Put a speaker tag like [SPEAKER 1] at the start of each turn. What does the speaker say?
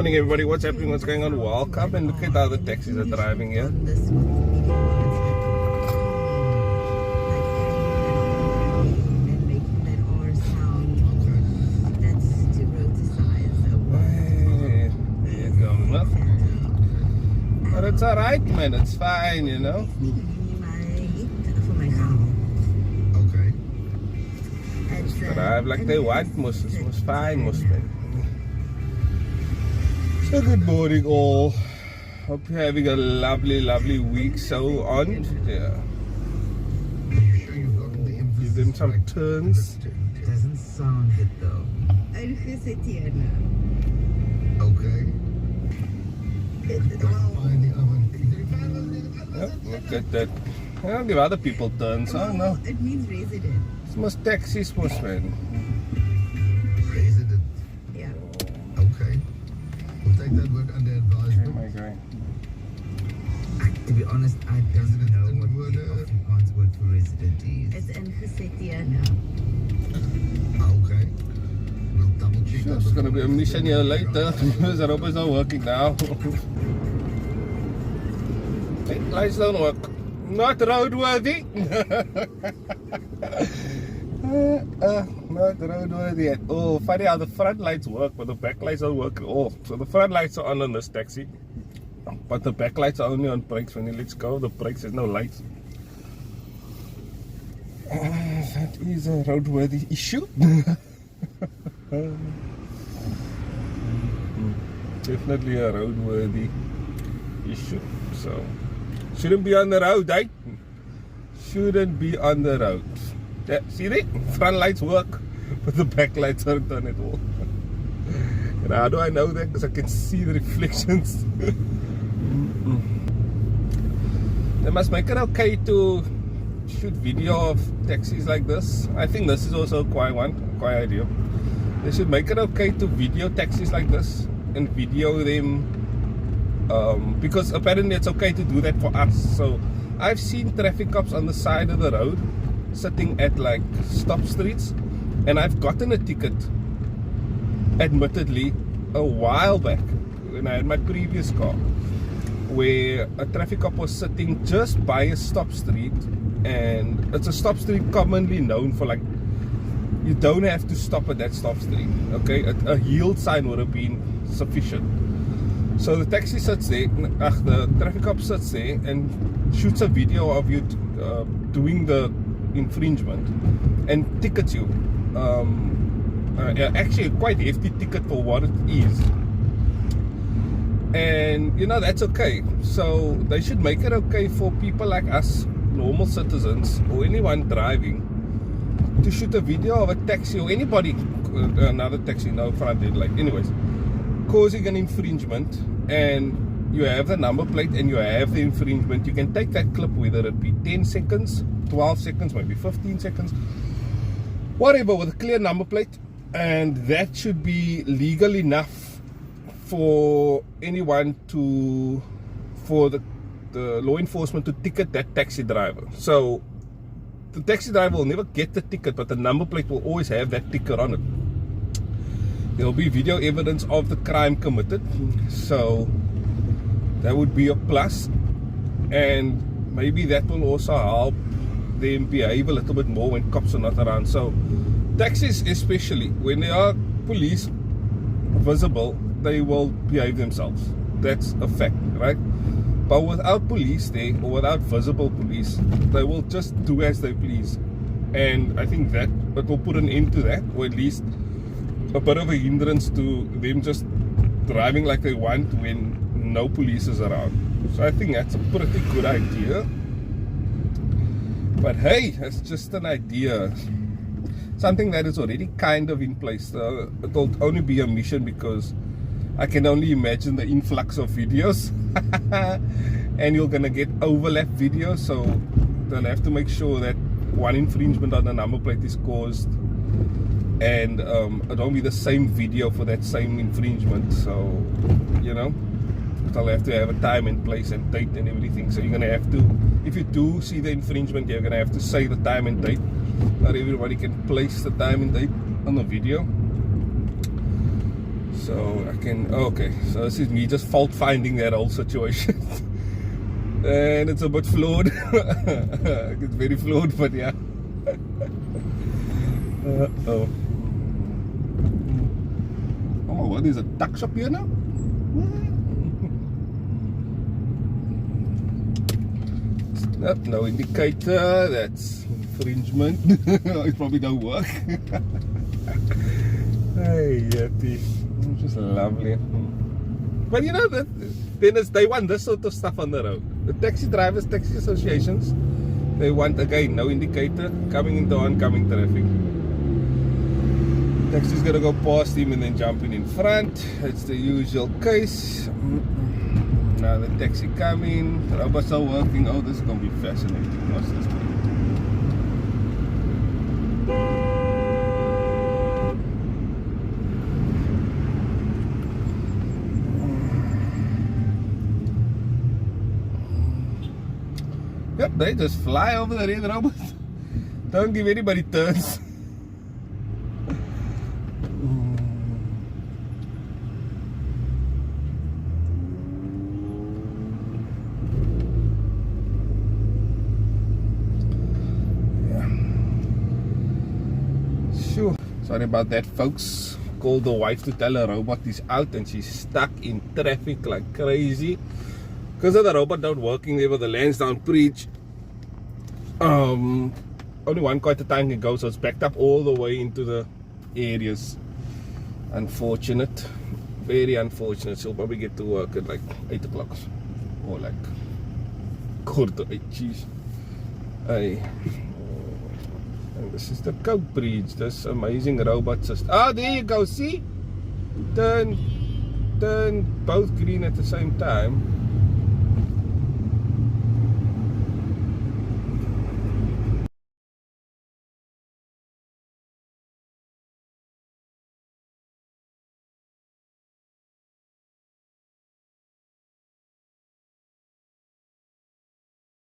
[SPEAKER 1] morning, everybody. What's happening? What's going on? Welcome, and look at how the taxis are driving here. But it's alright, man. It's fine, you know.
[SPEAKER 2] Okay.
[SPEAKER 1] Drive like they want, most fine, most men. So good morning, all. Hope you're having a lovely week. So on, yeah. Give them some turns.
[SPEAKER 2] Doesn't sound good though. Okay.
[SPEAKER 1] Yep, look at that. I don't give other people turns. Oh no.
[SPEAKER 3] It means resident.
[SPEAKER 1] It's most taxis, most men.
[SPEAKER 2] Resident.
[SPEAKER 3] Yeah.
[SPEAKER 2] Okay. We'll take that word under advisement.
[SPEAKER 1] Oh my God.
[SPEAKER 4] To be honest, I don't know what the Afrikaans word for resident is.
[SPEAKER 3] It's ingeseteerde.
[SPEAKER 2] Okay. We'll double check that.
[SPEAKER 1] It's gonna be a mission here later. The robots not working now. Hey, lights don't work. Not roadworthy. Not roadworthy at all. Funny how the front lights work, but the back lights don't work at all. So the front lights are on this taxi, but the back lights are only on brakes. When you let go of the brakes, there's no lights. That is a roadworthy issue. Definitely a roadworthy issue. So shouldn't be on the road, eh? Shouldn't be on the road. Yeah, see that? Front lights work, but the back lights aren't on at all. And how do I know that? Because I can see the reflections. They must make it okay to shoot video of taxis like this. I think this is also quite idea. They should make it okay to video taxis like this and video them, because apparently it's okay to do that for us. So I've seen traffic cops on the side of the road sitting at like stop streets, and I've gotten a ticket, admittedly, a while back when I had my previous car, where a traffic cop was sitting just by a stop street, and it's a stop street commonly known for, like, you don't have to stop at that stop street, okay? A yield sign would have been sufficient. So the taxi sits there, the traffic cop sits there and shoots a video of you doing the infringement and tickets you. Actually a quite hefty ticket for what it is. And you know, that's okay. So they should make it okay for people like us, normal citizens, or anyone driving, to shoot a video of a taxi or anybody, another taxi, no front end, like, anyways, causing an infringement, and you have the number plate and you have the infringement. You can take that clip, whether it be 10 seconds, 12 seconds, maybe 15 seconds, whatever, with a clear number plate, and that should be legal enough for anyone to, for the law enforcement to ticket that taxi driver. So the taxi driver will never get the ticket, but the number plate will always have that ticket on it. There will be video evidence of the crime committed, so that would be a plus, and maybe that will also help them behave a little bit more when cops are not around. So taxis, especially when there are police visible, they will behave themselves. That's a fact, right? But without police there, or without visible police, they will just do as they please. And I think that it will put an end to that, or at least a bit of a hindrance to them just driving like they want when no police is around. So I think that's a pretty good idea. But hey, it's just an idea. Something that is already kind of in place. It will only be a mission because I can only imagine the influx of videos. And you're gonna get overlap videos, so they'll have to make sure that one infringement on the number plate is caused, and it won't be the same video for that same infringement. So, you know, they'll have to have a time and place and date and everything. So you're gonna have to, if you do see the infringement, you're gonna have to say the time and date. Not everybody can place the time and date on the video. So I can, okay, so this is me just fault finding that whole situation. And it's a bit flawed. It's very flawed, but yeah. Oh. Oh my word, there's a tuck shop here now? No indicator, that's infringement. It probably don't work. Hey, yeti. Just lovely. But you know, that then they want this sort of stuff on the road. The taxi drivers, taxi associations, they want, again, no indicator, coming into oncoming traffic. Taxi's gonna go past him and then jumping in front. It's the usual case. Now the taxi coming, the robots are working. Oh, this is gonna be fascinating. Watch this. Yep, they just fly over the red robot. Don't give anybody turns. Sure. Sorry about that, folks. Called the wife to tell her robot is out and she's stuck in traffic like crazy. Because of the robot not working there with the Lansdowne bridge. Only one quite a time can go, so it's backed up all the way into the areas. Unfortunate. Very unfortunate. She'll probably get to work at like 8 o'clock. Or like 7:45. Jeez. Hey. And this is the Coke bridge. This amazing robot system. Ah, there you go. See? Turn both green at the same time.